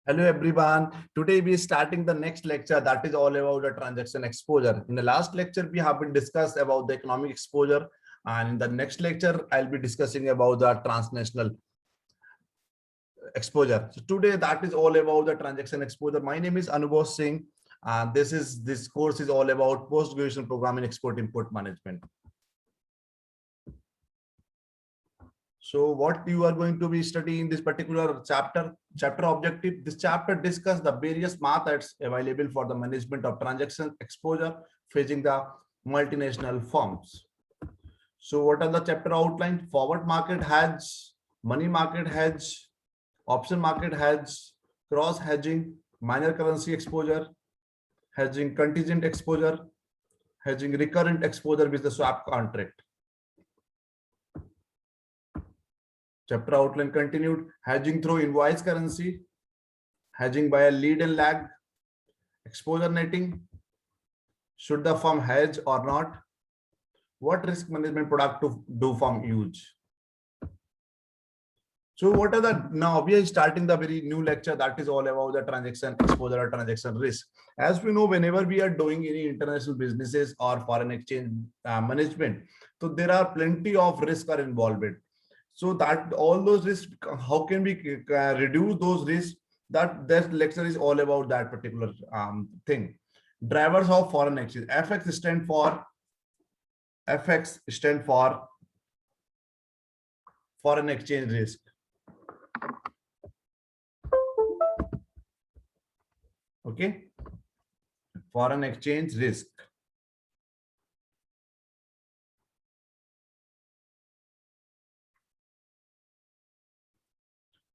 Hello everyone. Today we are starting the next lecture that is all about the transaction exposure. In the last lecture we have been discussed about the economic exposure, and in the next lecture I'll be discussing about the transnational exposure. So today that is all about the transaction exposure. My name is Anubhav Singh, and this course is all about post-graduation program in export import management. So what you are going to be studying in this particular chapter objective, this chapter discuss the various methods available for the management of transaction exposure facing the multinational firms. So what are the chapter outline? Forward market hedge, money market hedge, option market hedge, cross hedging, minor currency exposure, hedging contingent exposure, hedging recurrent exposure with the swap contract. Chapter outline continued. Hedging through invoice currency, hedging by a lead and lag, exposure netting, should the firm hedge or not, what risk management product to do firm use. So what are the, now we are starting the very new lecture that is all about the transaction exposure or transaction risk. As we know, whenever we are doing any international businesses or foreign exchange management, so there are plenty of risks are involved. So that all those risks, how can we reduce those risks? That lecture is all about that particular thing. Drivers of foreign exchange. FX stand for foreign exchange risk. Okay, foreign exchange risk.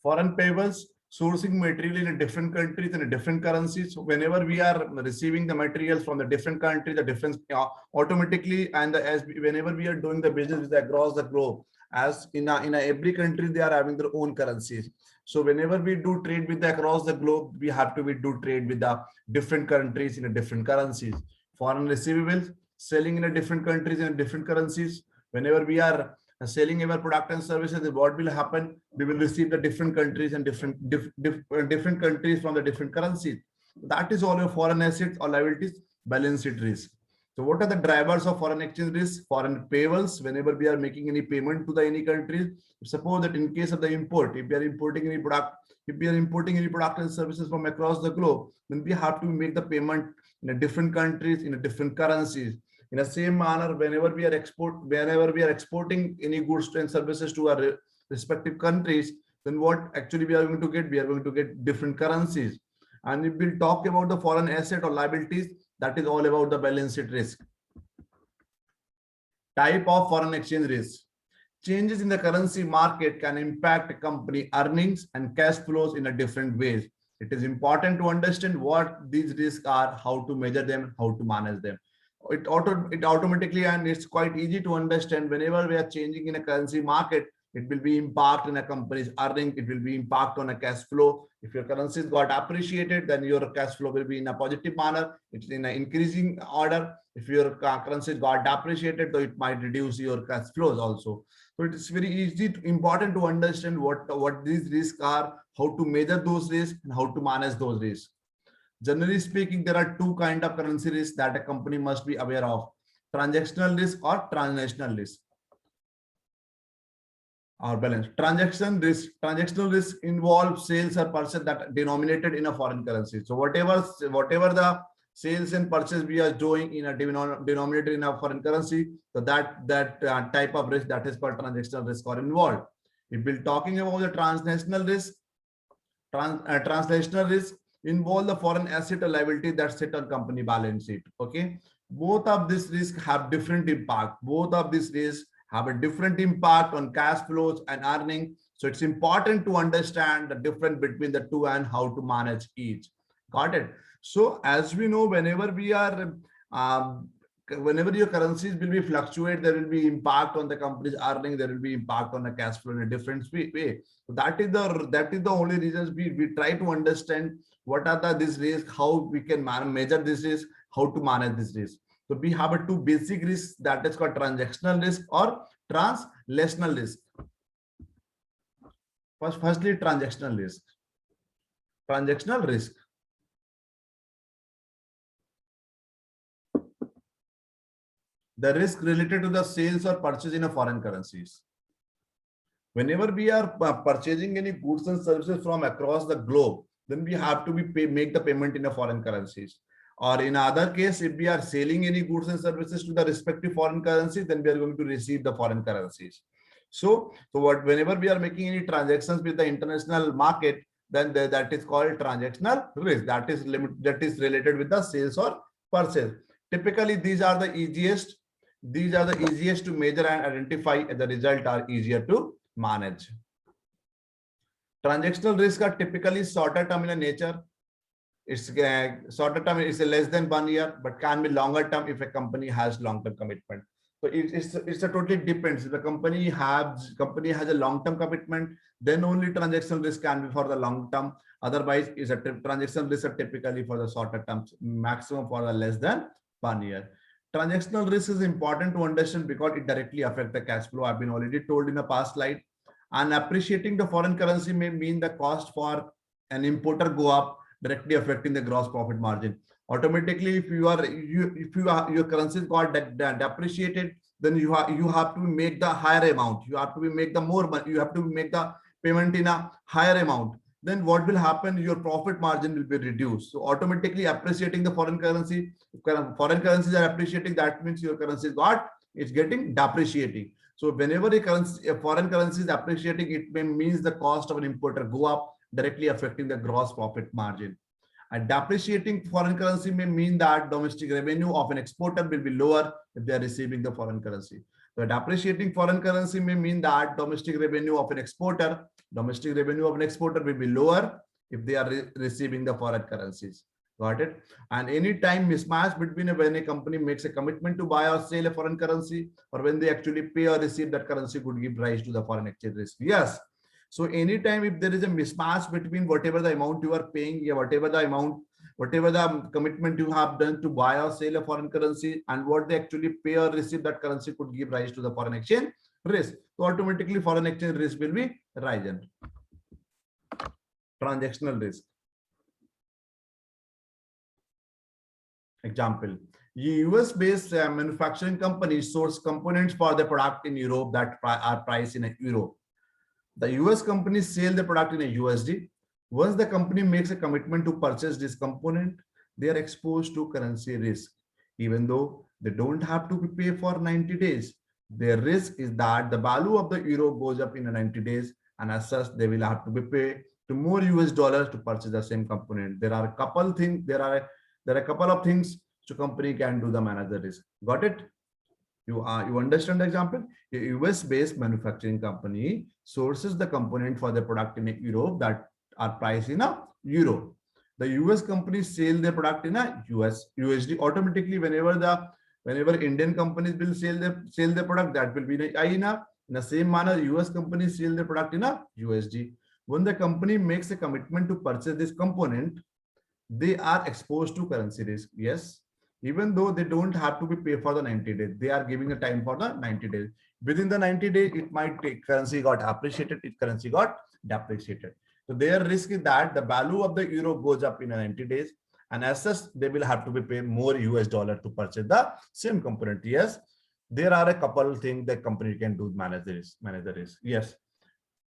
Foreign payables, sourcing material in a different countries in a different currencies. So whenever we are receiving the materials from the different countries, the difference automatically, and whenever we are doing the business across the globe, as in every country they are having their own currencies. So whenever we do trade with across the globe, we have to do trade with the different countries in a different currencies. Foreign receivables, selling in a different countries in a different currencies. Whenever we are selling our product and services, what will happen? We will receive the different countries and different countries from the different currencies. That is all your foreign assets or liabilities balance sheet risk. So what are the drivers of foreign exchange risk? Foreign payables, whenever we are making any payment to the any countries. Suppose that in case of the import, if we are importing any product, and services from across the globe, then we have to make the payment in a different countries, in a different currencies. In the same manner, whenever we are exporting any goods and services to our respective countries, then what actually we are going to get? We are going to get different currencies. And if we talk about the foreign asset or liabilities, that is all about the balance sheet risk. Type of foreign exchange risk. Changes in the currency market can impact company earnings and cash flows in a different ways. It is important to understand what these risks are, how to measure them, how to manage them. It automatically, and it's quite easy to understand, whenever we are changing in a currency market, it will be impact in a company's earning, it will be impact on a cash flow. If your currencies got appreciated, then your cash flow will be in a positive manner, it's in an increasing order. If your currencies got appreciated, though, it might reduce your cash flows also. So it is very easy important to understand what these risks are, how to measure those risks, and how to manage those risks. Generally speaking, there are two kinds of currency risk that a company must be aware of: transactional risk or transnational risk. Or balance. Transactional risk involves sales or purchase that denominated in a foreign currency. So whatever the sales and purchase we are doing in a denominated in a foreign currency, so that type of risk, that is called transactional risk, or involved. If we're talking about the transnational risk, translational risk involve the foreign asset or liability that sit on company balance sheet. Okay, both of these risks have different impact. Both of these risks have a different impact on cash flows and earning. So it's important to understand the difference between the two and how to manage each. Got it? So as we know, whenever we are whenever your currencies will be fluctuate, there will be impact on the company's earning, there will be impact on the cash flow in a different way. So that is the only reasons we try to understand what are these risks, how we can measure this risk, how to manage this risk. So we have a two basic risks, that is called transactional risk or translational risk. Firstly, transactional risk. Transactional risk. The risk related to the sales or purchase in a foreign currencies. Whenever we are purchasing any goods and services from across the globe, then we have to make the payment in a foreign currencies. Or in other case, if we are selling any goods and services to the respective foreign currency, then we are going to receive the foreign currencies. So whenever we are making any transactions with the international market, then that is called transactional risk. That is related with the sales or purchase. Typically, these are the easiest to measure and identify, and the result are easier to manage. Transactional risks are typically shorter term in nature. It's shorter term is less than 1 year, but can be longer term if a company has long-term commitment. So it's a totally depends. If the company has a long-term commitment, then only transactional risk can be for the long term. Otherwise, transactional risks are typically for the shorter terms, maximum for the less than 1 year. Transactional risk is important to understand because it directly affects the cash flow. I've been already told in a past slide. And appreciating the foreign currency may mean the cost for an importer go up, directly affecting the gross profit margin. Automatically, if your currency got depreciated, then you have to make the higher amount. You have to make the more money. You have to make the payment in a higher amount. Then what will happen? Your profit margin will be reduced. So automatically appreciating the foreign currency, foreign currencies are appreciating. That means your currency is getting depreciating. So whenever a foreign currency is appreciating, it means the cost of an importer go up, directly affecting the gross profit margin. And depreciating foreign currency may mean that domestic revenue of an exporter will be lower if they are receiving the foreign currency. So depreciating foreign currency may mean that domestic revenue of an exporter will be lower if they are receiving the foreign currencies. Got it? And any time mismatch between when a company makes a commitment to buy or sell a foreign currency, or when they actually pay or receive that currency, could give rise to the foreign exchange risk. Yes. So anytime if there is a mismatch between whatever the amount you are paying, whatever the commitment you have done to buy or sell a foreign currency, and what they actually pay or receive that currency, could give rise to the foreign exchange risk. So automatically foreign exchange risk will be risen. Transactional risk. Example, US-based manufacturing companies source components for the product in Europe that are priced in euro. The US companies sell the product in a USD. Once the company makes a commitment to purchase this component, they are exposed to currency risk. Even though they don't have to pay for 90 days, their risk is that the value of the euro goes up in 90 days, and as such, they will have to be paid to more US dollars to purchase the same component. There are a couple of things so company can do to manage the risk. Got it? You understand the example? A US-based manufacturing company sources the component for the product in Europe that are priced in a euro. The US companies sell their product in a USD. Automatically, whenever Indian companies will sell the product, that will be in INR. In the same manner, US companies sell their product in a USD. When the company makes a commitment to purchase this component, they are exposed to currency risk. Yes. Even though they don't have to be paid for the 90 days, they are giving a time for the 90 days. Within the 90 days, it might take currency got appreciated, if currency got depreciated. So their risk is that the value of the euro goes up in 90 days, and as such, they will have to be paid more US dollar to purchase the same component. Yes, there are a couple of things the company can do to manage the risk. Yes,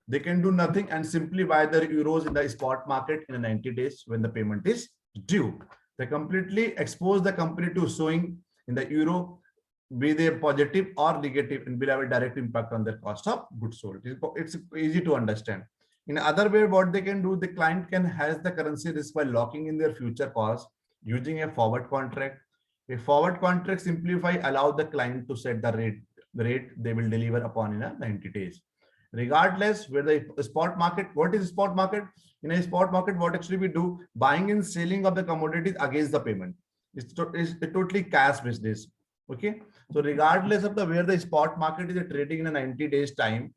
they can do nothing and simply buy the euros in the spot market in 90 days when the payment is due. They completely expose the company to swing in the euro, be they positive or negative, and will have a direct impact on their cost of goods sold. It's easy to understand. In other way, what they can do, the client can hedge the currency risk by locking in their future costs using a forward contract. A forward contract allow the client to set the rate they will deliver upon in 90 days. Regardless where the spot market, what is spot market? In a spot market, what actually we do? Buying and selling of the commodities against the payment. It's a totally cash business. Okay. So regardless of where the spot market is trading in a 90 days time,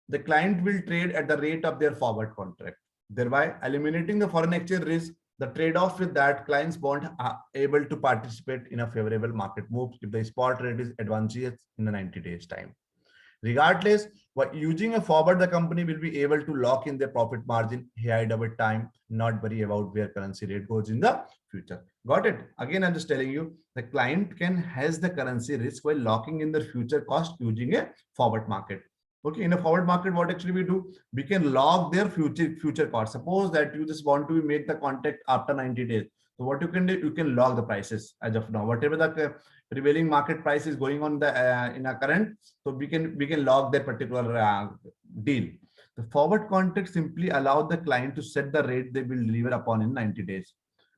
the client will trade at the rate of their forward contract, thereby eliminating the foreign exchange risk. The trade-off with that, clients won't able to participate in a favorable market move if the spot rate is advantageous in the 90 days time. Regardless, by using a forward, the company will be able to lock in their profit margin ahead of a time, not worry about where currency rate goes in the future. Got it? Again, I'm just telling you, the client can hedge the currency risk while locking in the future cost using a forward market. Okay, in a forward market, what actually we do? We can lock their future cost. Suppose that you just want to make the contract after 90 days. So what you can do, you can lock the prices as of now. Whatever the prevailing market price is going on the in a current, so we can lock that particular deal. The forward contract simply allow the client to set the rate they will deliver upon in 90 days.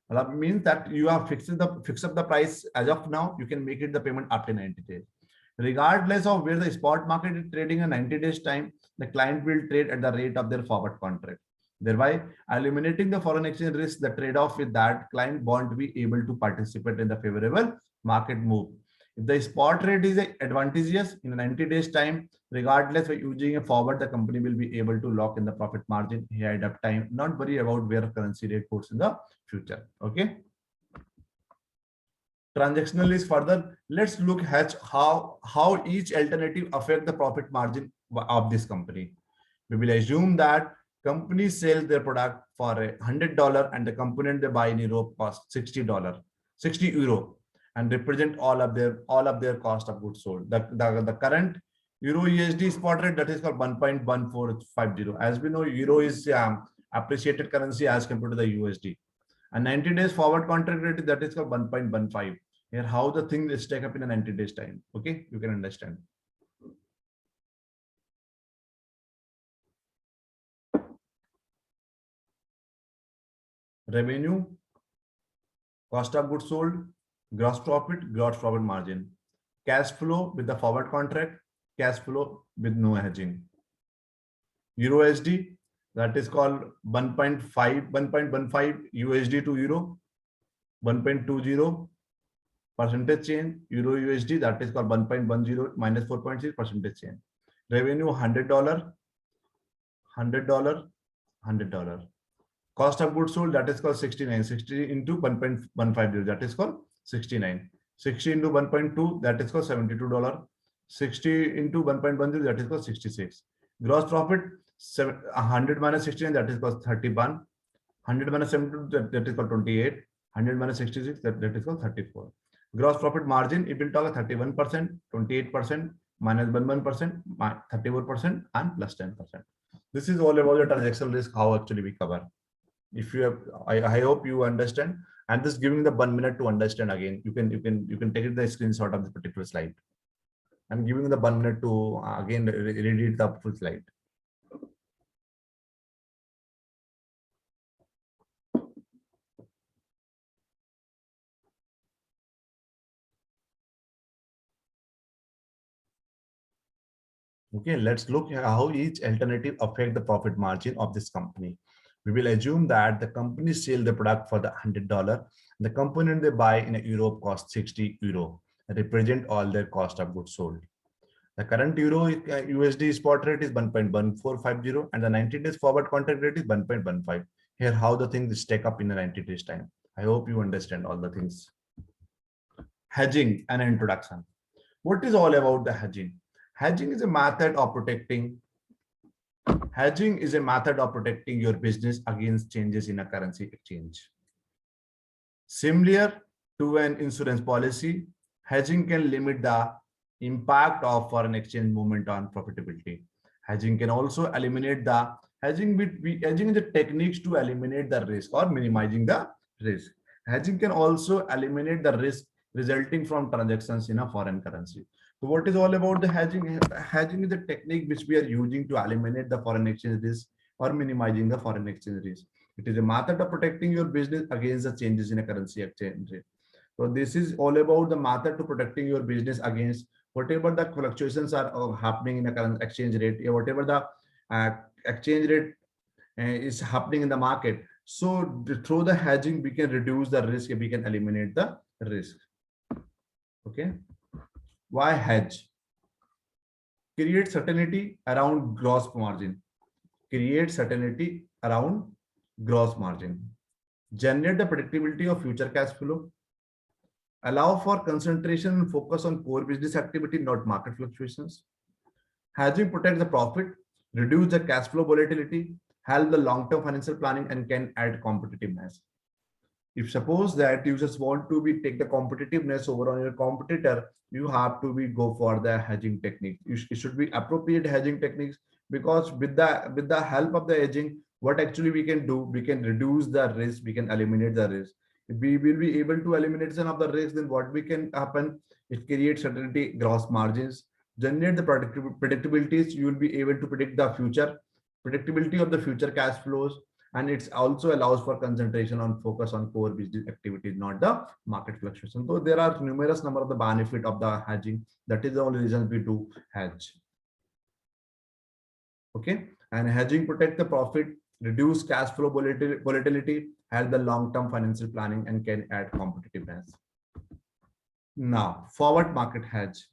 That means that you have fixed up the price as of now. You can make it the payment after 90 days. Regardless of where the spot market is trading in 90 days time, the client will trade at the rate of their forward contract, thereby eliminating the foreign exchange risk. The trade-off with that, client won't be able to participate in the favorable market move. If the spot rate is advantageous in 90 days time, regardless of using a forward, the company will be able to lock in the profit margin ahead of time, not worry about where currency rate goes in the future. Okay. Transactional is further. Let's look at how each alternative affect the profit margin of this company. We will assume that companies sell their product for $100 and the component they buy in Europe cost $60, 60 euro, and represent all of their cost of goods sold. The current Euro USD spot rate, that is called 1.1450. As we know, Euro is appreciated currency as compared to the USD. And 90 days forward contract rate, that is called 1.15. Here, how the thing is stack up in a 90 days time. Okay, you can understand. Revenue, cost of goods sold, gross profit margin, cash flow with the forward contract, cash flow with no hedging. Euro USD, that is called 1.15 USD to Euro, 1.20 percentage change. Euro USD, that is called 1.10 minus 4.6 percentage change. Revenue $100, $100. Cost of goods sold, that is called 69. 60 into 1.150, that is called 69. 60 into 1.2, that is called $72. 60 into 1.10, that is called 66. Gross profit, 100 minus 69, that is called 31. 100 minus 72, that is called 28. 100 minus 66, that is called 34. Gross profit margin, it will talk 31%, 28%, minus 11%, 34%, and plus 10%. This is all about the transactional risk, how actually we cover. If you have, I hope you understand. And this giving the 1 minute to understand again. You can take it the screenshot of the particular slide. I'm giving the 1 minute to again read the full slide. Okay, let's look at how each alternative affect the profit margin of this company. We will assume that the company sell the product for the $100. The component they buy in Europe costs 60 euro, represent all their cost of goods sold. The current Euro USD spot rate is 1.1450 and the 90 days forward contract rate is 1.15. Here, how the things stack up in the 90 days time. I hope you understand all the things. Hedging and introduction. What is all about the hedging? Hedging is a method of protecting. Hedging is a method of protecting your business against changes in a currency exchange. Similar to an insurance policy, hedging can limit the impact of foreign exchange movement on profitability. Hedging can also eliminate the hedging is a techniques to eliminate the risk or minimizing the risk. Hedging can also eliminate the risk resulting from transactions in a foreign currency. So what is all about the hedging? Hedging is a technique which we are using to eliminate the foreign exchange risk or minimizing the foreign exchange risk. It is a method of protecting your business against the changes in a currency exchange rate. So this is all about the method to protecting your business against whatever the fluctuations are happening in a current exchange rate, whatever the exchange rate is happening in the market. So through the hedging, we can reduce the risk, we can eliminate the risk. Okay. Why hedge? Create certainty around gross margin. Create certainty around gross margin. Generate the predictability of future cash flow. Allow for concentration and focus on core business activity, not market fluctuations. Hedging protects the profit, reduce the cash flow volatility, help the long-term financial planning, and can add competitiveness. If suppose that you just want to be take the competitiveness over on your competitor, you have to be go for the hedging technique. It should be appropriate hedging techniques, because with the help of the hedging, what actually we can do, we can reduce the risk, we can eliminate the risk. If we will be able to eliminate some of the risk, then what we can happen, it creates certainty, gross margins, generate the predictabilities. You will be able to predict the future, predictability of the future cash flows, and it also allows for concentration on focus on core business activities, not the market fluctuation. So there are numerous number of the benefit of the hedging. That is the only reason we do hedge. Okay, and hedging protect the profit, reduce cash flow volatility, help the long-term financial planning, and can add competitiveness. Now, forward market hedge.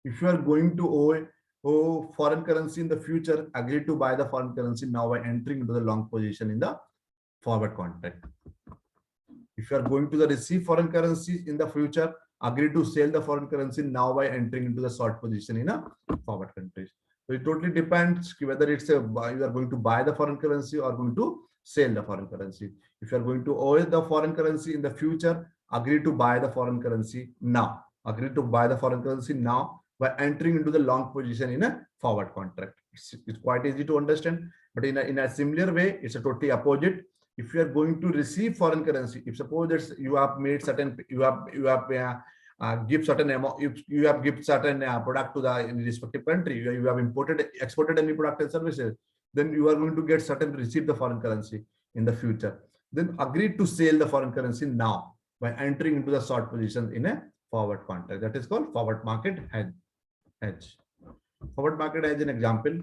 If you are going to owe foreign currency in the future, agree to buy the foreign currency now by entering into the long position in the forward contract. If you are going to receive foreign currency in the future, agree to sell the foreign currency now by entering into the short position in a forward contract. So it totally depends whether it's you are going to buy the foreign currency or going to sell the foreign currency. If you are going to owe the foreign currency in the future, agree to buy the foreign currency now. Agree to buy the foreign currency now by entering into the long position in a forward contract. It's quite easy to understand, but in a similar way, it's a totally opposite. If you are going to receive foreign currency, if suppose that you have made certain, you have give certain amount, if you have give certain product to the respective country, you have exported any product and services, then you are going to get certain receive the foreign currency in the future. Then agree to sell the foreign currency now by entering into the short position in a forward contract. That is called forward market hedge. Forward market hedge, an example.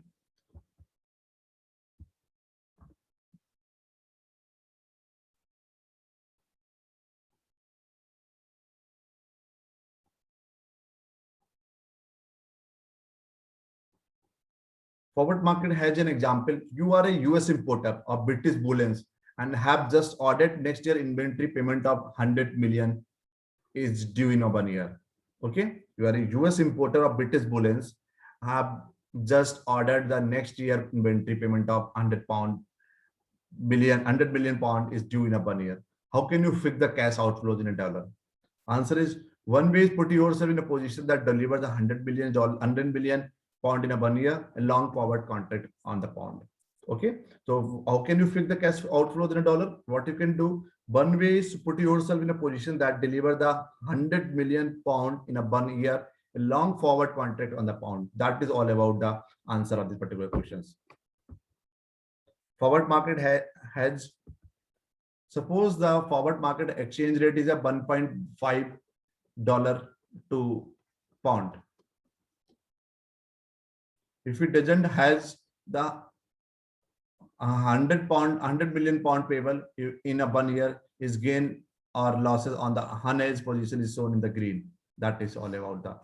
Forward market hedge, an example. You are a US importer of British bullets and have just ordered next year inventory payment of 100 million is due in 1 year. Okay, you are a US importer of British bullets, have just ordered the next year inventory payment of 100 million pound is due in 1 year. How can you fix the cash outflows in a dollar? Answer is, one way is put yourself in a position that delivers $100 million pound in 1 year, a long forward contract on the pound. Okay, so how can you fix the cash outflows in a dollar? What you can do, one way is to put yourself in a position that deliver the 100 million pound in 1 year, a long forward contract on the pound. That is all about the answer of these particular questions. Forward market hedge. Suppose the forward market exchange rate is a $1.5 to pound. If it doesn't has the 100 million pound payable in 1 year, is gain or losses on the unhedged position is shown in the green. That is all about that.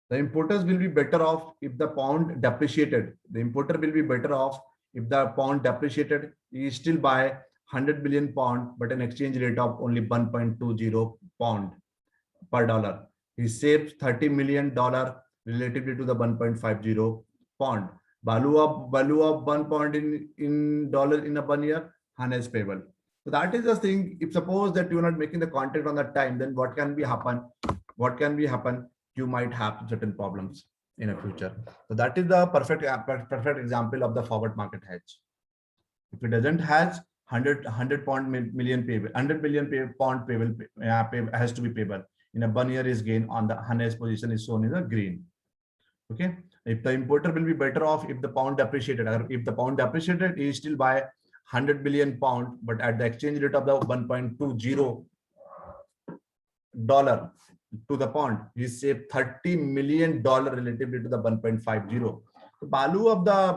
The importers will be better off if the pound depreciated. The importer will be better off if the pound depreciated. He still buy 100 million pound, but an exchange rate of only 1.20 pound per dollar. He saves $30 million relatively to the 1.50 pound. Value of 1 pound in dollar in 1 year, unhedged payable. So that is the thing. If suppose that you are not making the contract on that time, then what can be happen? What can be happen? You might have certain problems in the future. So that is the perfect example of the forward market hedge. If it doesn't hedge, 100 pound million payable, 100 million pound payable has to be payable in 1 year is gain on the unhedged position is shown in the green. Okay, if the importer will be better off if the pound depreciated, or if the pound depreciated, he still buy 100 million pound, but at the exchange rate of the 1.20 dollar to the pound, he saved $30 million relatively to the 1.50. The value of the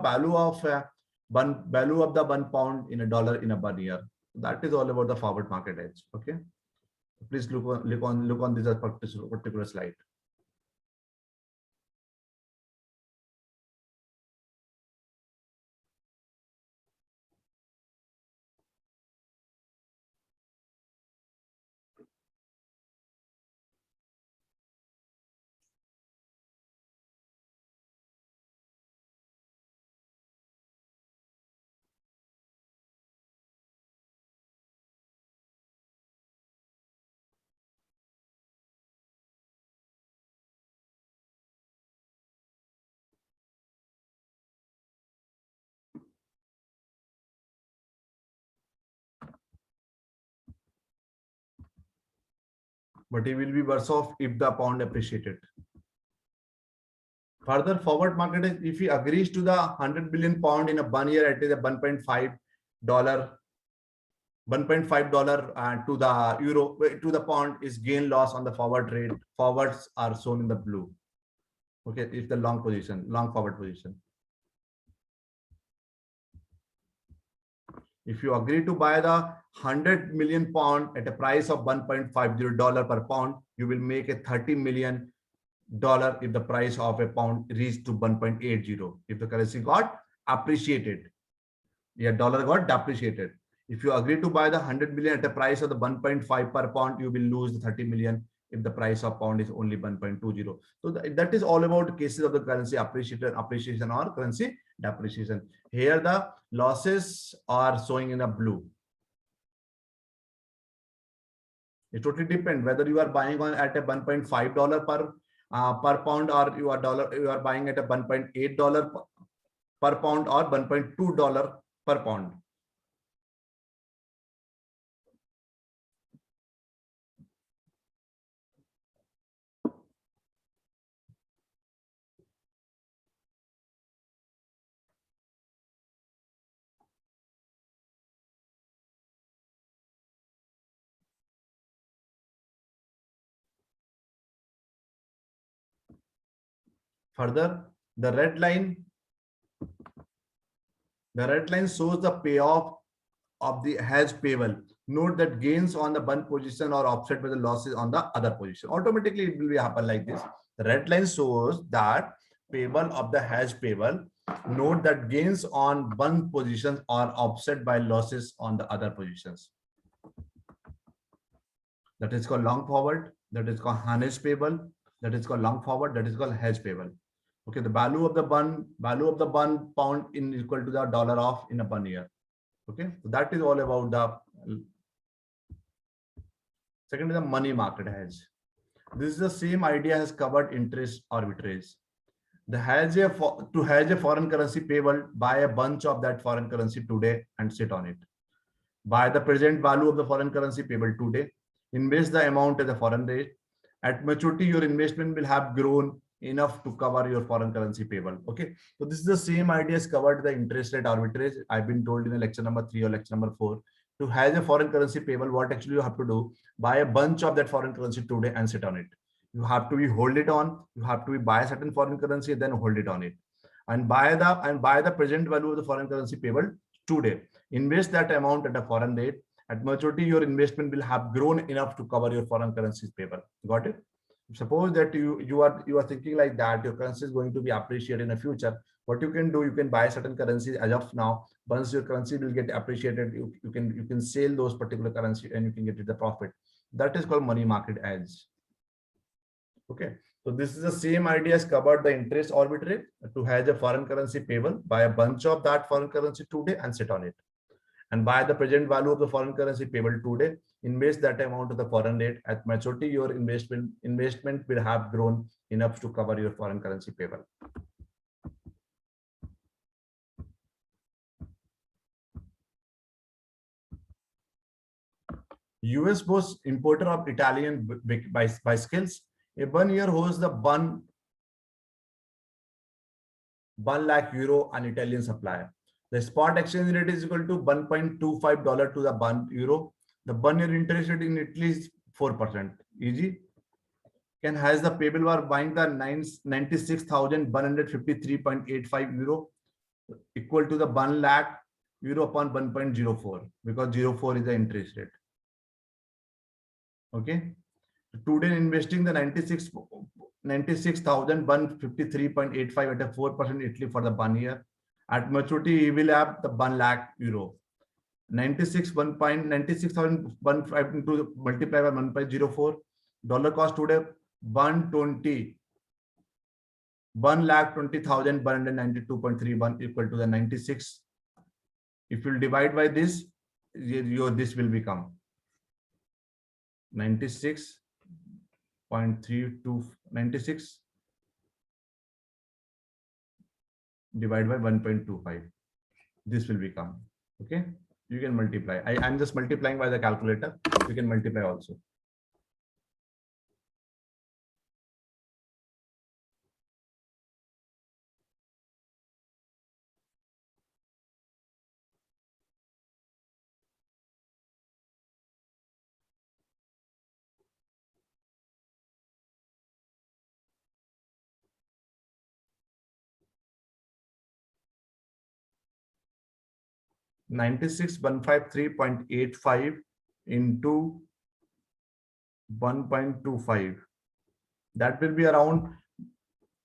1 pound in a dollar in 1 year. That is all about the forward market hedge. Okay, please look on this particular slide. but he will be worse off if the pound appreciated. Further, forward market is if he agrees to the 100 billion pound in a 1 year at the $1.5 to the euro to the pound is gain loss on the forward rate. Forwards are shown in the blue. Okay, it's the long position, long forward position. If you agree to buy the 100 million pound at a price of $1.50 per pound, you will make a $30 million if the price of a pound reached to 1.80. If the currency got appreciated, yeah, dollar got depreciated. If you agree to buy the 100 million at a price of the 1.5 per pound, you will lose the 30 million if the price of pound is only 1.20. So that is all about cases of the currency appreciation or currency depreciation. Here the losses are showing in a blue. It totally depends whether you are buying on at a $1.5 per pound, or you are buying at a $1.8 per pound or $1.2 per pound. Further, the red line shows the payoff of the hedge payable. Note that gains on the one position are offset by the losses on the other position. Automatically, it will happen like this. The red line shows that payable of the hedge payable. Note that gains on one position are offset by losses on the other positions. That is called long forward. That is called hedge payable. That is called long forward. That is called hedge payable. Okay, the value of the one pound in equal to the dollar of in a 1 year. Okay, so that is all about the second is the money market hedge. This is the same idea as covered interest arbitrage. The to hedge a foreign currency payable, buy a bunch of that foreign currency today and sit on it. Buy the present value of the foreign currency payable today. Invest the amount at the foreign rate. At maturity, your investment will have grown enough to cover your foreign currency payable. Okay, so this is the same idea as covered the interest rate arbitrage. I've been told in the lecture number 3 or lecture number 4. To hedge a foreign currency payable, what actually you have to do? Buy a bunch of that foreign currency today and sit on it. You have to be hold it on. You have to be buy a certain foreign currency, then hold it on it, and buy the present value of the foreign currency payable today. Invest that amount at a foreign rate. At maturity, your investment will have grown enough to cover your foreign currency payable. Got it? Suppose that you are thinking like that your currency is going to be appreciated in the future. What you can do, you can buy certain currencies as of now. Once your currency will get appreciated, you can sell those particular currency and you can get the profit. That is called money market hedge. Okay, so this is the same idea as covered the interest arbitrage. To hedge a foreign currency payable, buy a bunch of that foreign currency today and sit on it, and buy the present value of the foreign currency payable today. Invest that amount of the foreign rate. At maturity, your investment will have grown enough to cover your foreign currency payable. US was importer of Italian bicycles. A 1 year holds the 1 lakh euro an Italian supplier. The spot exchange rate is equal to $1.25 to the 1 euro. The 1 year interest rate in Italy is 4%. Easy. Can has the payable were buying the 96,153.85 euro equal to the 1 lakh euro upon 1.04, because 0.4 is the interest rate. Okay. Today investing the 96,153.85 at a 4% Italy for the 1 year. At maturity, he will have the 1 lakh euro. 96,105 into multiply by 1.04. Dollar cost today 1,20,192.31 equal to the 96. If you divide by this, this will become 96.3296 divided by 1.25. This will become, okay. You can multiply. I'm just multiplying by the calculator. You can multiply also. 96,153.85 into 1.25. That will be around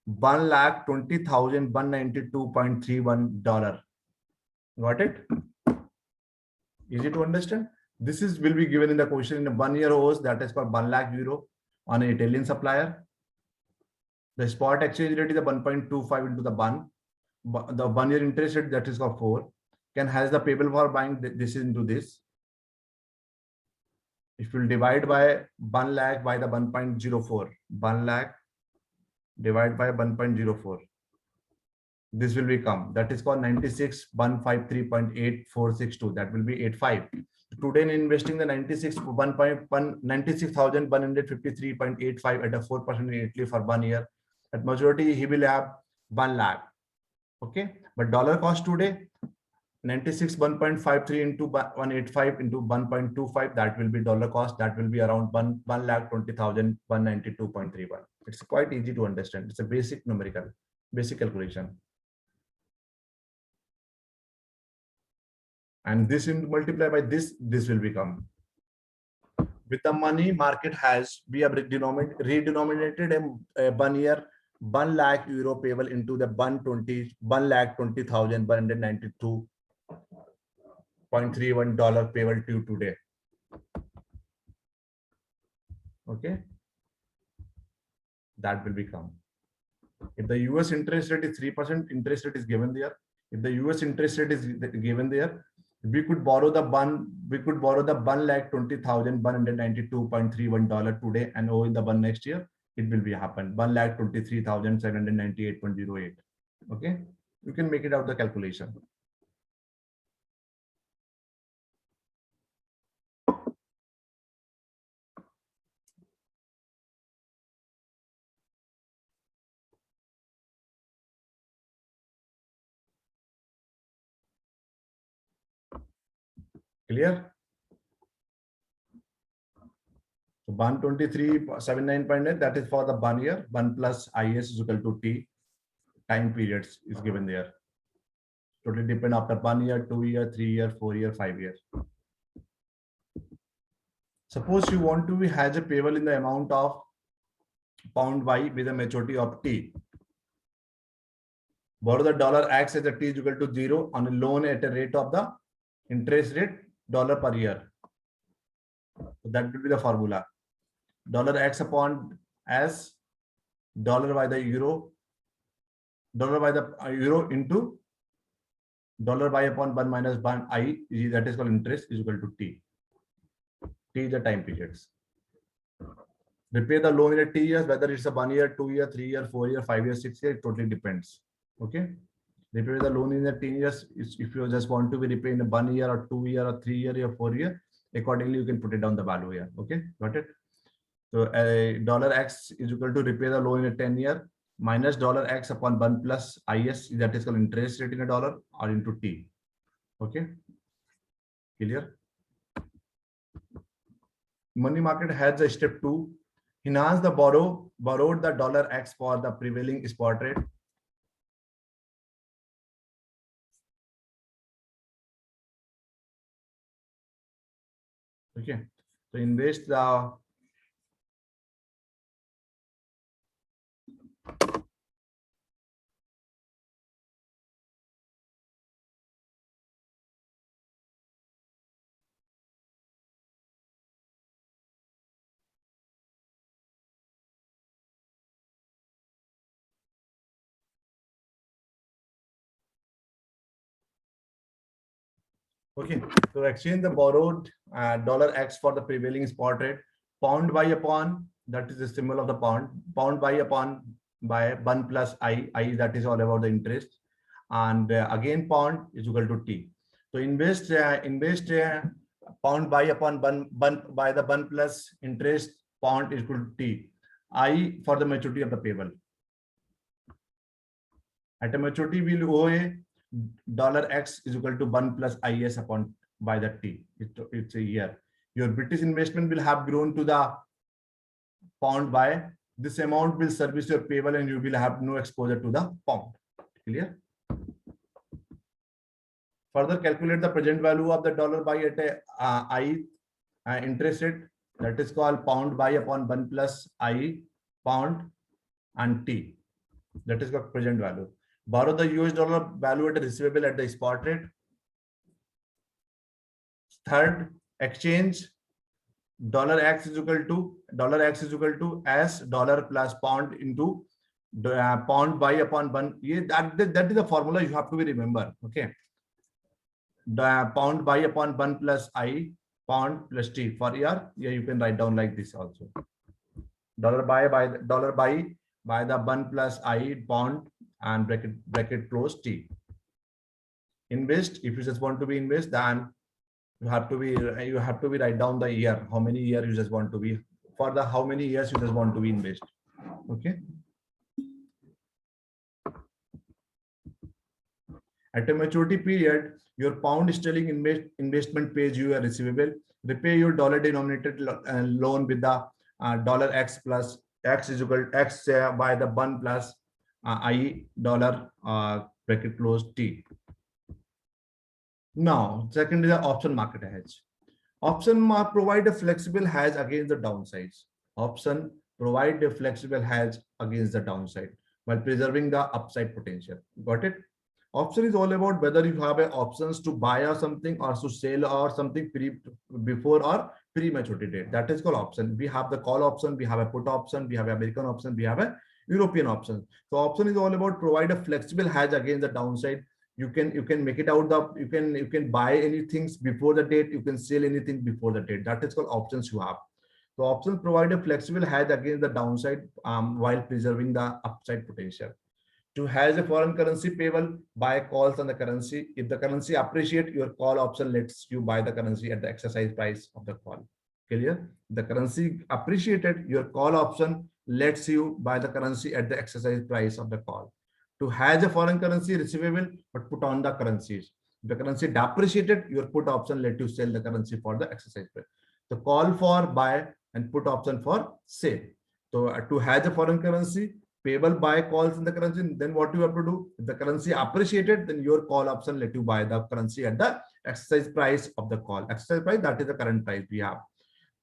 1,20,192.31 $. Got it? Easy to understand. This is will be given in the question in a 1 year OS, that is for 1 lakh euro on an Italian supplier. The spot exchange rate is a 1.25 into the bun. The 1 year interest rate, that is for 4. Can has the payable for buying this into this. If you will divide by 1 lakh by the 1.04, 1 lakh divide by 1.04, this will become, that is called 96,153.8462. That will be 85. Today in investing the 96,153.85 at a 4% in Italy for 1 year, at majority he will have 1 lakh. Okay, but dollar cost today 96 1.53 into 185 into 1.25, that will be dollar cost, that will be around 1,20,192.31. It's quite easy to understand. It's a basic numerical, basic calculation. And this in multiply by this will become. With the money market has, we have redenominated a 1 year 1 lakh euro payable into the 1,20,192.31 $. Payable to today. Okay, that will become. If the US interest rate is 3%, interest rate is given there. If the US interest rate is given there, we could borrow the 1,20,192.31 $. Today and owe in the 1 next year. It will be happen 1,23,798.08. Okay, you can make it out the calculation. Clear? So 123.79.8, that is for the 1 year. 1 plus IS is equal to T. Time periods is given there. Totally depend after 1 year, 2 year, 3 year, 4 year, 5 years. Suppose you want to hedge a payable in the amount of pound Y with a maturity of T. Borrow the dollar X as a T is equal to 0 on a loan at a rate of the interest rate dollar per year. So that will be the formula. Dollar X upon S, dollar by the euro, dollar by the euro into dollar by upon 1 minus 1 I, that is called interest, is equal to T. T is the time periods. Repay the loan in a T years, whether it's a 1 year, 2 year, 3 year, 4 year, 5 year, 6 year, it totally depends. Okay. Repay the loan in a 10 years. If you just want to be repaying in a 1 year or 2 year or 3 year or 4 year, accordingly you can put it down the value here. Okay, got it? So dollar X is equal to repay the loan in a 10 year minus dollar X upon 1 plus IS, that is called interest rate in a dollar, or into T. Okay, clear? Money market has a step 2. Enhance the borrowed the dollar X for the prevailing spot rate. Okay, so invest the okay, so exchange the borrowed dollar X for the prevailing spot rate. Pound by upon, that is the symbol of the pound. Pound by upon by 1 plus I, that is all about the interest. And again, pound is equal to T. So invest pound by upon 1 by the 1 plus interest, pound is equal to T. I for the maturity of the payable. At a maturity, we'll owe a dollar X is equal to 1 plus IS upon by the T. It's a year. Your British investment will have grown to the pound by this amount will service your payable and you will have no exposure to the pound. Clear? Further, calculate the present value of the dollar buy at a I interest rate, that is called pound buy upon 1 plus I pound and T, that is called present value. Borrow the US dollar value at a receivable at the spot rate. Third, exchange dollar X is equal to S dollar plus pound into pound buy upon 1. That is the formula you have to be remember. Okay. The pound buy upon 1 plus I pound plus T for year. Yeah, you can write down like this also. Dollar buy by the 1 plus I pound and bracket close T. Invest, if you just want to be invest, then you have to be write down the year, how many years you just want to be, for the how many years you just want to be invest. Okay. At a maturity period, your pound sterling investment pays you a receivable. Repay your dollar denominated loan with the dollar X plus X is equal to X by the 1 plus I dollar bracket close T. Now, second is the option market hedge. Option provide a flexible hedge against the downsides. Option provide a flexible hedge against the downside while preserving the upside potential. Got it? Option is all about whether you have options to buy or something or to sell or something before or pre-maturity date. That is called option. We have the call option, we have a put option, we have American option, we have a European option. So option is all about provide a flexible hedge against the downside. You can make it out you can buy anything before the date, you can sell anything before the date. That is called options you have. So options provide a flexible hedge against the downside while preserving the upside potential. To hedge a foreign currency payable, buy calls on the currency. If the currency appreciate, your call option lets you buy the currency at the exercise price of the call. Clear? The currency appreciated, your call option lets you buy the currency at the exercise price of the call. To hedge a foreign currency receivable, but put on the currencies. If the currency depreciated, your put option let you sell the currency for the exercise price. The call for buy and put option for sell. So to hedge a foreign currency, payable buy calls in the currency, then what you have to do? If the currency appreciated, then your call option let you buy the currency at the exercise price of the call. Exercise price, that is the current price we have.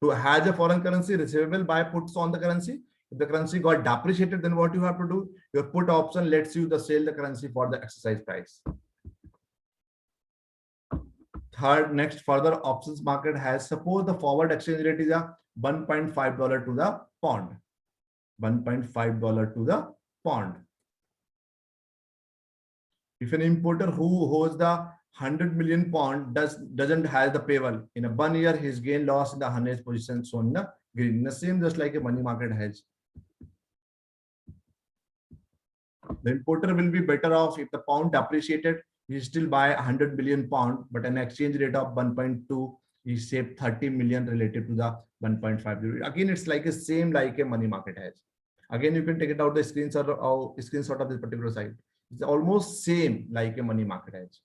To hedge a foreign currency receivable, buy puts on the currency. If the currency got depreciated, then what you have to do? Your put option lets you sell the currency for the exercise price. Third, next, further options market has, suppose the forward exchange rate is a $1.5 to the pound. $1.5 to the pound. If an importer who holds the 100 million pound doesn't have the payable in a 1 year, his gain loss in the 100th position shown in the green. The same just like a money market hedge. The importer will be better off if the pound appreciated. He still buy 100 million pound, but an exchange rate of 1.2, he saved 30 million related to the 1.5. Again, it's like a same like a money market hedge. Again, you can take it out the screenshot of this particular site. It's almost same like a money market hedge.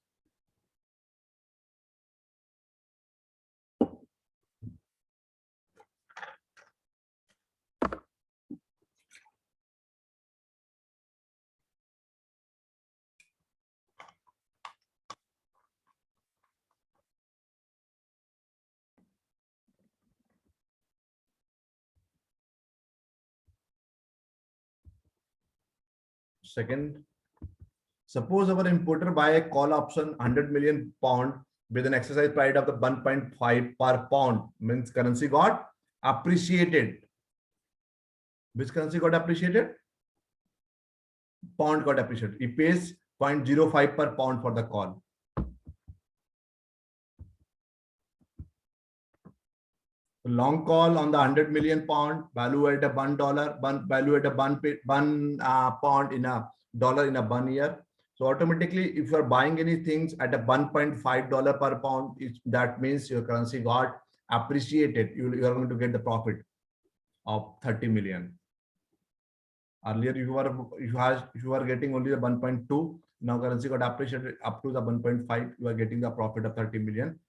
Second, suppose our importer buy a call option 100 million pound with an exercise price of the 1.5 per pound, means currency got appreciated. Which currency got appreciated? Pound got appreciated. He pays 0.05 per pound for the call. Long call on the 100 million pound, value at a $1, value at a one pound in a dollar in a 1 year. So automatically, if you are buying anything at a $1.5 per pound, that means your currency got appreciated. You are going to get the profit of 30 million. Earlier, you are getting only the 1.2. Now currency got appreciated up to the 1.5. You are getting the profit of $30 million.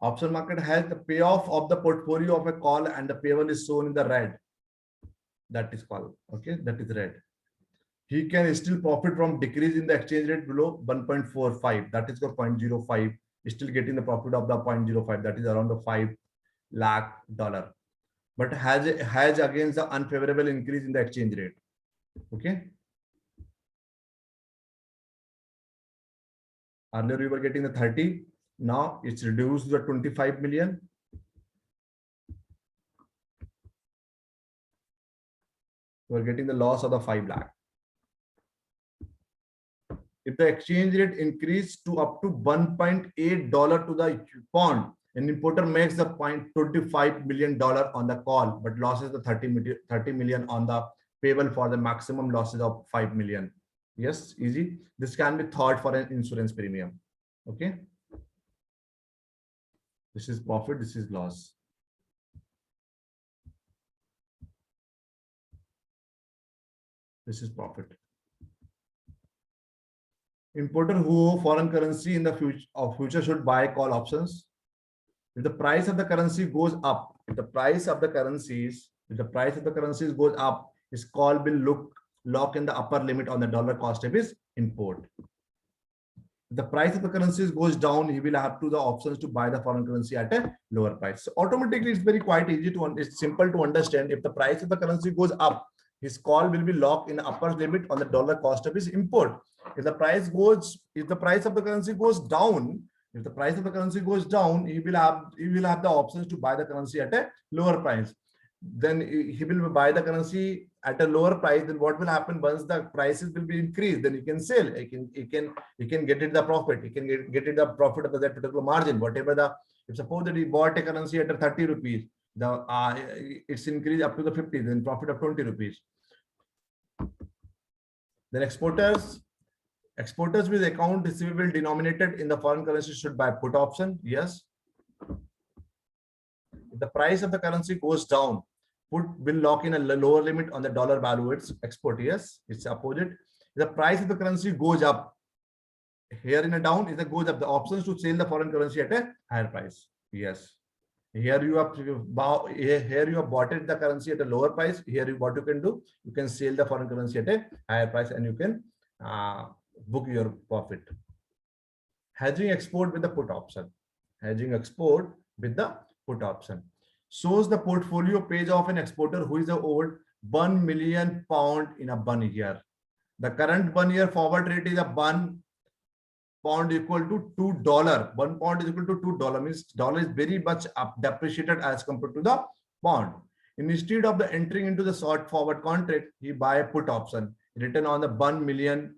Option market has the payoff of the portfolio of a call and the payable is shown in the red. That is called, okay, that is red. he can still profit from decrease in the exchange rate below 1.45. That is the 0.05. Still getting the profit of the 0.05. That is around the $5 lakh. But has against the unfavorable increase in the exchange rate. Okay. Earlier we were getting the 30. Now it's reduced to 25 million. We're getting the loss of the 5 lakh. If the exchange rate increased to up to $1.8 to the pound, an importer makes the $0.25 million on the call, but losses the 30 million on the payable for the maximum losses of 5 million. Yes, easy. This can be thought for an insurance premium. Okay. This is profit, this is loss. This is profit. Importer who owe foreign currency in the future should buy call options. If the price of the currency goes up, if the price of the currencies goes up, his call will lock in the upper limit on the dollar cost of his import. If the price of the currencies goes down, he will have the options to buy the foreign currency at a lower price. So automatically, it's very quite easy to, it's simple to understand. If the price of the currency goes up, his call will be locked in the upper limit on the dollar cost of his import. If the price of the currency goes down, he will have the options to buy the currency at a lower price. Then he will buy the currency at a lower price. Then what will happen once the prices will be increased? Then he can sell. He can get it the profit. He can get it the profit of that particular margin. Whatever if suppose that he bought a currency at 30 rupees, it's increased up to the 50. Then profit of 20 rupees. Then exporters with account receivable denominated in the foreign currency should buy put option. Yes. If the price of the currency goes down, put will lock in a lower limit on the dollar value its export. Yes, it's opposite. If the price of the currency goes up, here in a down, if it goes up, the options to sell the foreign currency at a higher price. Yes. Here you have bought it the currency at a lower price. Here what you can do, you can sell the foreign currency at a higher price and you can book your profit. Hedging export with the put option. Hedging export with the put option shows the portfolio page of an exporter who is owed £1 million in a 1 year. The current 1 year forward rate is a £1 equal to $2. £1 is equal to $2, means dollar is very much depreciated as compared to the pound. Instead of the entering into the short forward contract, he buy a put option written on the £1 million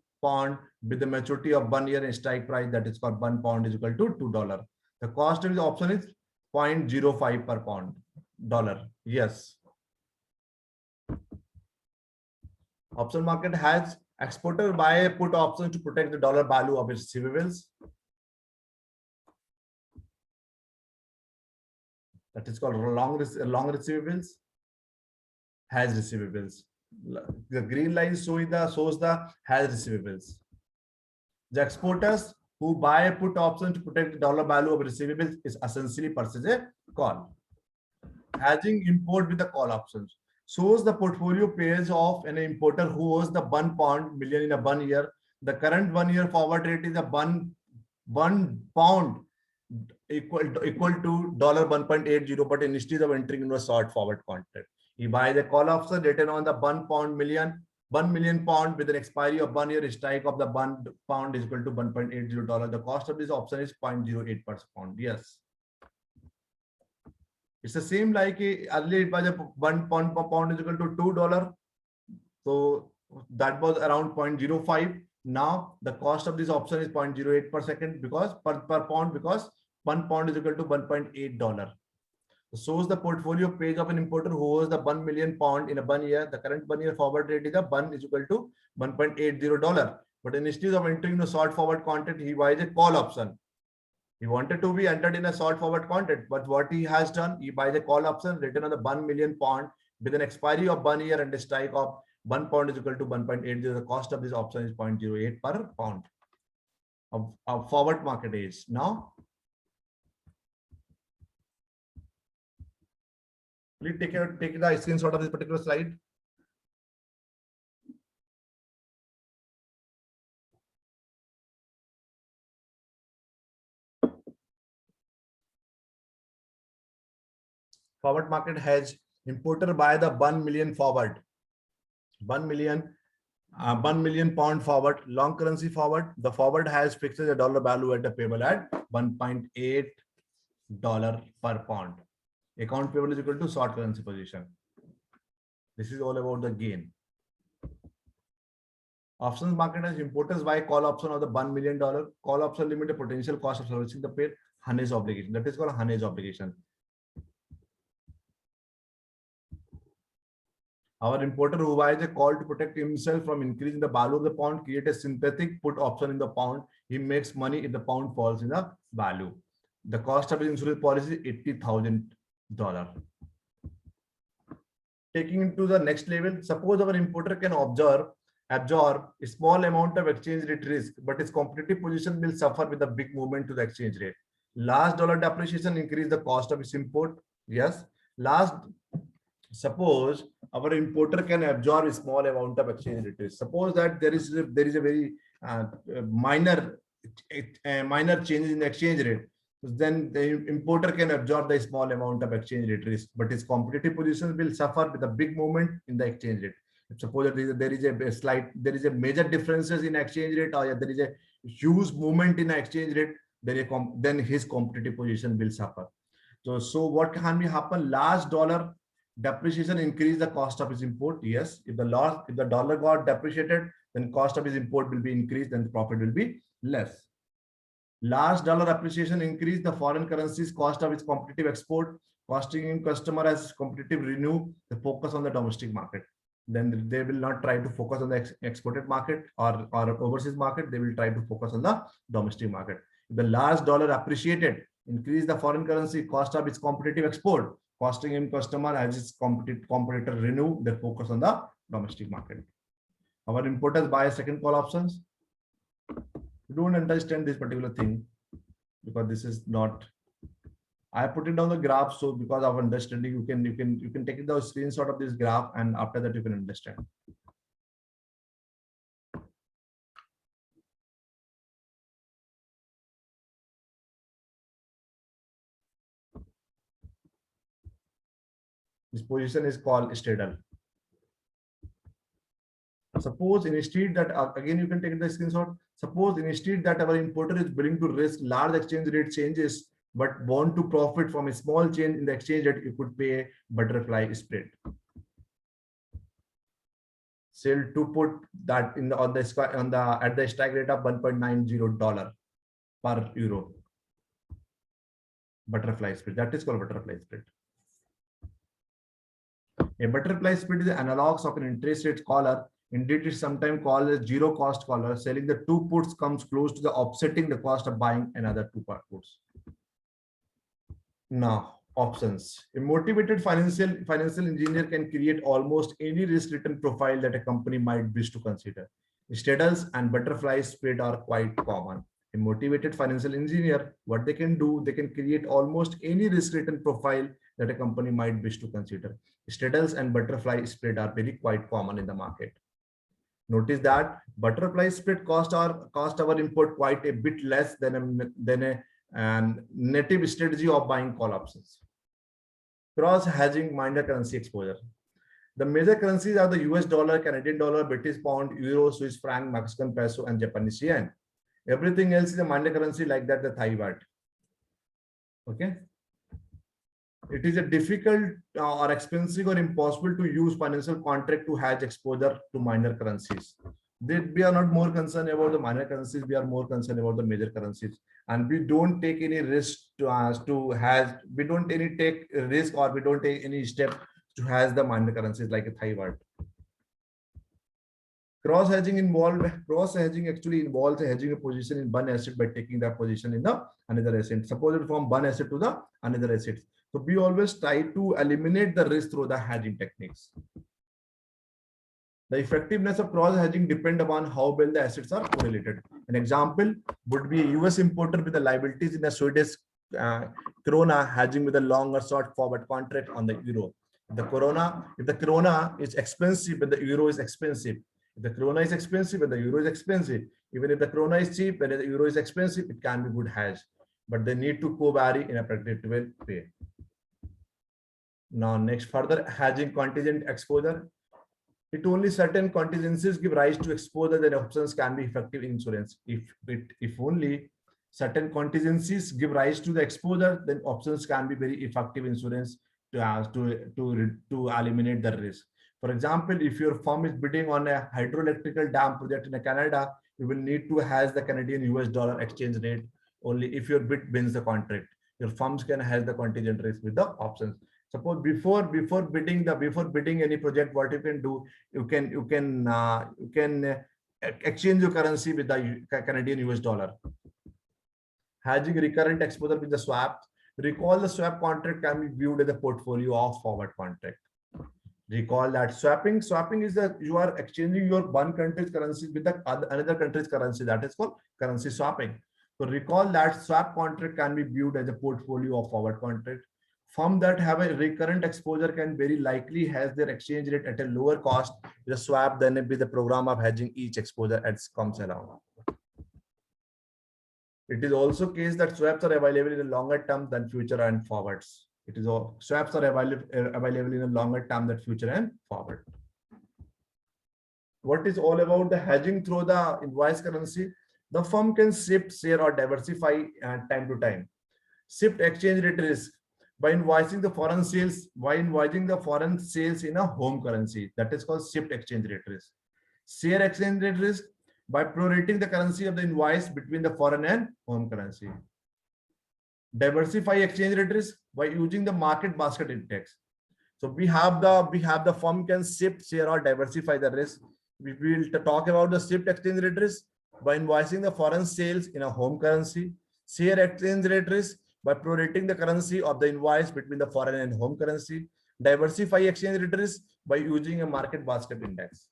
with the maturity of 1 year and strike price, that is called £1 is equal to $2. The cost of the option is 0.05 per pound dollar. Yes. Option market has exporter buy a put option to protect the dollar value of its receivables. That is called long receivables. Has receivables. The green line shows the has receivables. The exporters who buy a put option to protect the dollar value of receivables is essentially purchase a call. Hedging import with the call options shows the portfolio page of an importer who owes the £1 million in a 1 year. The current 1 year forward rate is a £1 equal to $1.80, but instead of entering into a short forward contract, he buys a call option written on the £1 million with an expiry of 1 year. Strike of the £1 is equal to $1.80. The cost of this option is 0.08 per pound. Yes. It's the same like earlier it was a £1 per pound is equal to $2. So that was around 0.05. Now the cost of this option is 0.08 per second because per pound, because £1 is equal to $1.8. Shows the portfolio page of an importer who owes the £1 million in a 1 year. The current 1 year forward rate is a £1 is equal to $1.80. But instead of entering the short forward contract, he buys a call option. He wanted to be entered in a short forward contract, but what he has done, he buys a call option written on the £1 million with an expiry of 1 year and a strike of £1 is equal to 1.80. The cost of this option is 0.08 per pound of forward market is. Now, please take the screenshot of this particular slide. Forward market hedge. Importer buy the 1 million forward. 1 million pound forward, long currency forward. The forward has fixed the dollar value at the payable at $1.8 per pound. Account payable is equal to short currency position. This is all about the gain. Options market has importers buy call option of the $1 million. Call option limit the potential cost of servicing the paid Hedge obligation. That is called Hedge obligation. Our importer who buys a call to protect himself from increasing the value of the pound, create a synthetic put option in the pound. He makes money if the pound falls in the value. The cost of his insurance policy is $80,000. Taking it to the next level, suppose our importer can absorb a small amount of exchange rate risk, but his competitive position will suffer with a big movement to the exchange rate. Large dollar depreciation increase the cost of his import. Yes. Suppose our importer can absorb a small amount of exchange rate risk. Suppose that there is a very minor change in the exchange rate. Then the importer can absorb the small amount of exchange rate risk, but his competitive position will suffer with a big movement in the exchange rate. Suppose that there is a major differences in exchange rate, or there is a huge movement in the exchange rate, then his competitive position will suffer. So what can happen? Large dollar depreciation increase the cost of his import. Yes, if the dollar got depreciated, then cost of his import will be increased, and the profit will be less. Large dollar appreciation increase the foreign currencies cost of its competitive export, costing him customer as competitive renew the focus on the domestic market. Then they will not try to focus on the exported market or overseas market. They will try to focus on the domestic market. If the large dollar appreciated, increase the foreign currency cost of its competitive export, costing him customer as its competitor renew their focus on the domestic market. Our importers buy second call options. You don't understand this particular thing because this is not. I put it down the graph, so because of understanding, you can take the screenshot of this graph, and after that you can understand. This position is called straddle. Suppose instead that again you can take the screenshot. Suppose instead that our importer is willing to risk large exchange rate changes but want to profit from a small change in the exchange rate, you could pay a butterfly spread. Sell to put that in at the strike rate of $1.90 per euro. Butterfly spread. That is called butterfly spread. A butterfly spread is the analogs of an interest rate collar. Indeed, it's sometimes called a zero cost collar. Selling the two puts comes close to the offsetting the cost of buying another two puts. Now, options. A motivated financial engineer can create almost any risk return profile that a company might wish to consider. Straddles and butterfly spread are quite common. A motivated financial engineer, what they can do, they can create almost any risk return profile that a company might wish to consider. Straddles and butterfly spread are quite common in the market. Notice that butterfly spread cost our import quite a bit less than a native strategy of buying call options. Cross hedging minor currency exposure. The major currencies are the US dollar, Canadian dollar, British pound, euro, Swiss franc, Mexican peso, and Japanese yen. Everything else is a minor currency like that, the Thai baht. Okay. It is a difficult or expensive or impossible to use financial contract to hedge exposure to minor currencies. We are not more concerned about the minor currencies. We are more concerned about the major currencies, and we don't take any risk to hedge. We don't take risk, or we don't take any step to hedge the minor currencies like a Thai baht. Cross hedging actually involves hedging a position in one asset by taking that position in the another asset. Suppose it from one asset to the another asset. So we always try to eliminate the risk through the hedging techniques. The effectiveness of cross hedging depends upon how well the assets are correlated. An example would be a US importer with the liabilities in the Swedish krona hedging with a long or short forward contract on the euro. If the krona is expensive and the euro is expensive. If the krona is expensive and the euro is expensive, even if the krona is cheap and the euro is expensive, it can be good hedge. But they need to co-vary in a predictable way. Now, next further hedging contingent exposure. It only certain contingencies give rise to exposure that options can be effective insurance. If only certain contingencies give rise to the exposure, then options can be very effective insurance to eliminate the risk. For example, if your firm is bidding on a hydroelectrical dam project in Canada, you will need to hedge the Canadian US dollar exchange rate only if your bid wins the contract. Your firms can hedge the contingent risk with the options. Suppose before bidding any project, what you can do, you can exchange your currency with the Canadian US dollar. Hedging recurrent exposure with the swap. Recall the swap contract can be viewed as a portfolio of forward contract. Recall that swapping is that you are exchanging your one country's currency with the another country's currency. That is called currency swapping. So recall that swap contract can be viewed as a portfolio of forward contract. Firms that have a recurrent exposure can very likely hedge their exchange rate at a lower cost with a swap than with the program of hedging each exposure as comes along. It is also case that swaps are available in a longer term than future and forwards. It is all swaps are available in a longer term than future and forward. What is all about the hedging through the invoice currency? The firm can shift, share, or diversify time to time. Shift exchange rate risk by invoicing the foreign sales in a home currency. That is called shift exchange rate risk. Share exchange rate risk by prorating the currency of the invoice between the foreign and home currency. Diversify exchange rate risk by using the market basket index. So we have the firm can shift, share, or diversify the risk. We will talk about the shift exchange rate risk by invoicing the foreign sales in a home currency. Share exchange rate risk by prorating the currency of the invoice between the foreign and home currency. Diversify exchange rate risk by using a market basket index.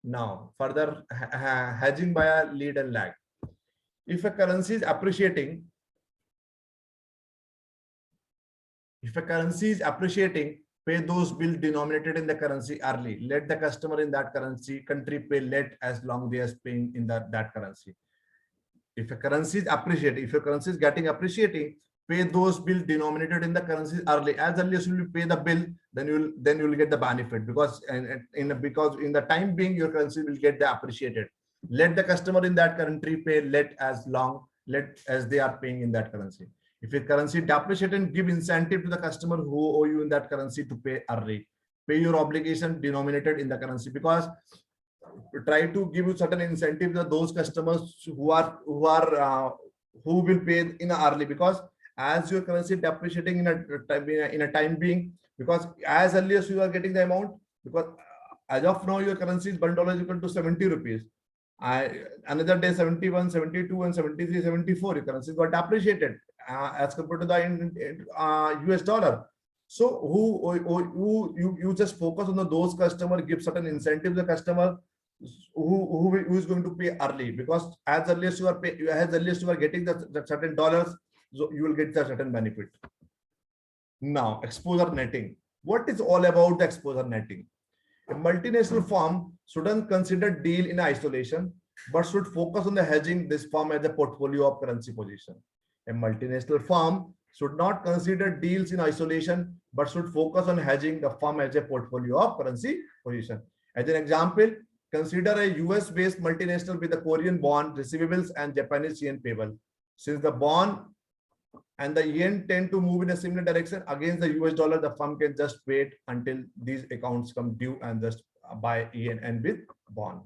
Now, further hedging by a lead and lag. If a currency is appreciating, pay those bills denominated in the currency early. Let the customer in that country pay late as long as paying in that currency. If a currency is getting appreciating, pay those bills denominated in the currency early. As early as you pay the bill, then you will get the benefit, because in the time being your currency will get the appreciated. Let the customer in that country pay late as they are paying in that currency. If your currency depreciated, give incentive to the customer who owe you in that currency to pay early. Pay your obligation denominated in the currency, because try to give you certain incentives to those customers who will pay in early, because as your currency depreciating in a time being, because as early as you are getting the amount, because as of now your currency is $1 is equal to 70 rupees. Another day 71, 72, and 73, 74, your currency got appreciated as compared to the US dollar. So you just focus on those customers, give certain incentives to the customer who is going to pay early, because as early as you are getting the certain dollars, so you will get the certain benefit. Now, exposure netting. What is all about the exposure netting? A multinational firm shouldn't consider deal in isolation, but should focus on the hedging this firm as a portfolio of currency position. A multinational firm should not consider deals in isolation, but should focus on hedging the firm as a portfolio of currency position. As an example, consider a US-based multinational with the Korean bond receivables and Japanese yen payable. Since the bond and the yen tend to move in a similar direction against the US dollar, the firm can just wait until these accounts come due and just buy yen and with bond.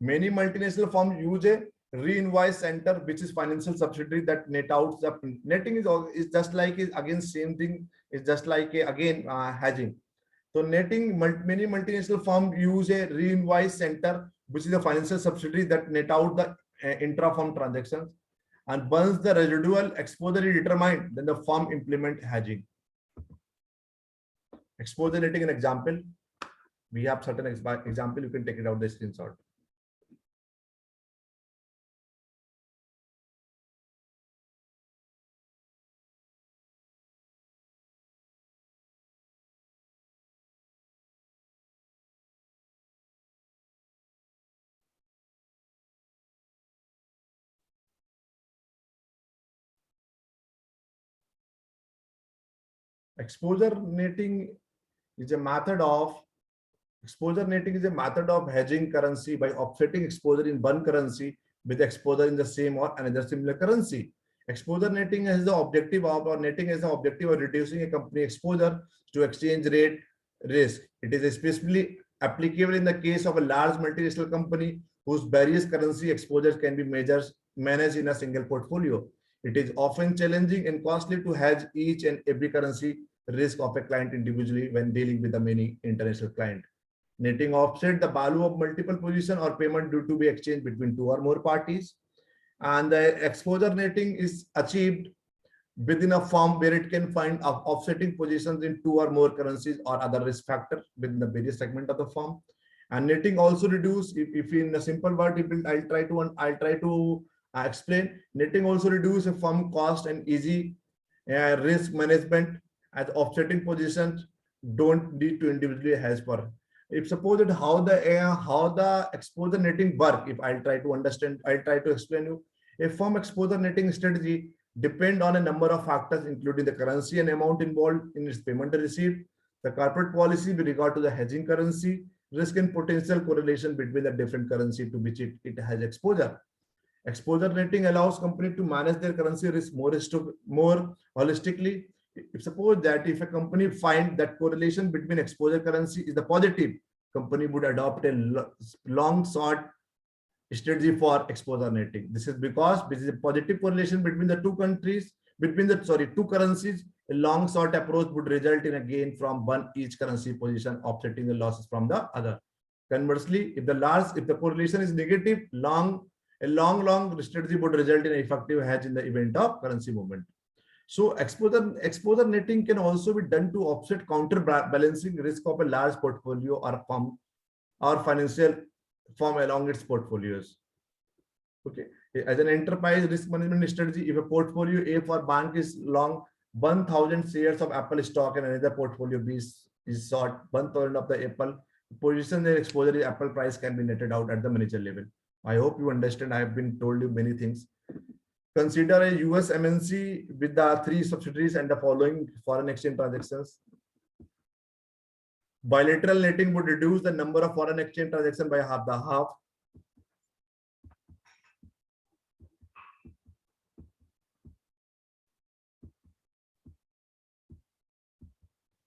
Many multinational firms use a re-invoice center, which is financial subsidiary that net out the netting is just like again same thing. It's just like hedging. So netting, many multinational firms use a re-invoice center, which is a financial subsidiary that net out the intra-firm transactions. And once the residual exposure is determined, then the firm implement hedging. Exposure netting, an example. We have certain example. You can take it out the screenshot. Exposure netting is a method of hedging currency by offsetting exposure in one currency with exposure in the same or another similar currency. Exposure netting has the objective of, reducing a company exposure to exchange rate risk. It is especially applicable in the case of a large multinational company whose various currency exposures can be managed in a single portfolio. It is often challenging and costly to hedge each and every currency risk of a client individually when dealing with the many international clients. Netting offset the value of multiple position or payment due to be exchanged between two or more parties. And the exposure netting is achieved within a firm where it can find offsetting positions in two or more currencies or other risk factor within the various segment of the firm. And netting also reduce, if in a simple word, I'll try to explain. Netting also reduce a firm cost and easy risk management, as offsetting positions don't need to individually hedge for. If suppose that how the exposure netting work, if I'll try to explain you. A firm exposure netting strategy depend on a number of factors, including the currency and amount involved in its payment received, the corporate policy with regard to the hedging currency, risk and potential correlation between the different currency to which it has exposure. Exposure netting allows company to manage their currency risk more holistically. If suppose that if a company find that correlation between exposure currency is the positive, company would adopt a long short strategy for exposure netting. This is because this is a positive correlation between the two currencies. A long short approach would result in a gain from one each currency position, offsetting the losses from the other. Conversely, if the correlation is negative, a long strategy would result in an effective hedge in the event of currency movement. So exposure netting can also be done to offset counterbalancing risk of a large portfolio or firm or financial firm along its portfolios. Okay, as an enterprise risk management strategy, if a portfolio A for bank is long 1,000 shares of Apple stock and another portfolio B is short 1,000 of the Apple position, their exposure is Apple price can be netted out at the manager level. I hope you understand. I have been told you many things. Consider a US MNC with the 3 subsidiaries and the following foreign exchange transactions. Bilateral netting would reduce the number of foreign exchange transactions by half.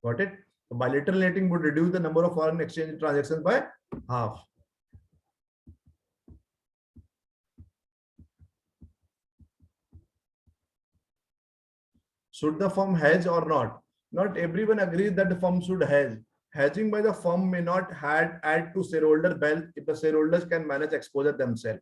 Got it? So bilateral netting would reduce the number of foreign exchange transactions by half. Should the firm hedge or not? Not everyone agrees that the firm should hedge. Hedging by the firm may not add to shareholder wealth if the shareholders can manage exposure themselves.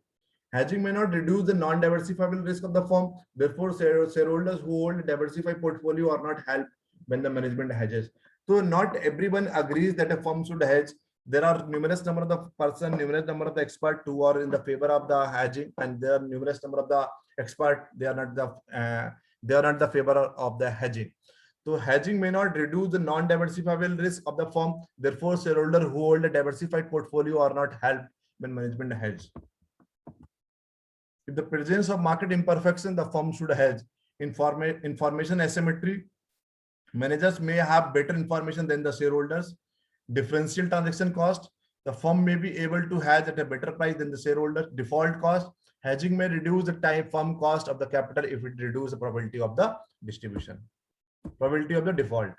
Hedging may not reduce the non-diversifiable risk of the firm. Therefore, shareholders who hold a diversified portfolio are not helped when the management hedges. So not everyone agrees that a firm should hedge. There are numerous number of the experts who are in the favor of the hedging, and there are numerous number of the experts they are not the favor of the hedging. So hedging may not reduce the non-diversifiable risk of the firm. Therefore, shareholders who hold a diversified portfolio are not helped when management hedge. If the presence of market imperfection, the firm should hedge. Information asymmetry. Managers may have better information than the shareholders. Differential transaction cost. The firm may be able to hedge at a better price than the shareholders. Default cost. Hedging may reduce the firm cost of the capital if it reduces the probability of the distribution. Probability of the default.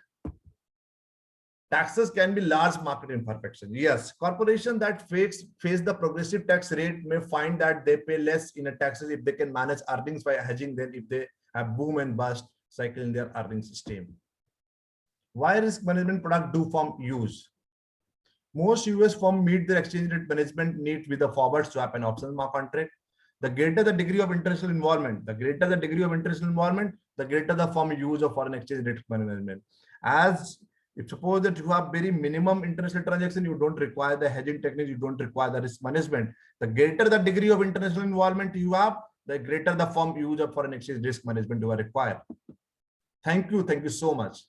Taxes can be large market imperfection. Yes, corporations that face the progressive tax rate may find that they pay less in a taxes if they can manage earnings by hedging than if they have boom and bust cycle in their earnings stream. Why risk management product do firm use? Most US firms meet their exchange rate management needs with a forward swap and options contract. The greater the degree of international involvement, the greater the firm use of foreign exchange rate management. As if suppose that you have very minimum international transaction, you don't require the hedging technique, you don't require the risk management. The greater the degree of international involvement you have, the greater the firm use of foreign exchange risk management you are required. Thank you so much.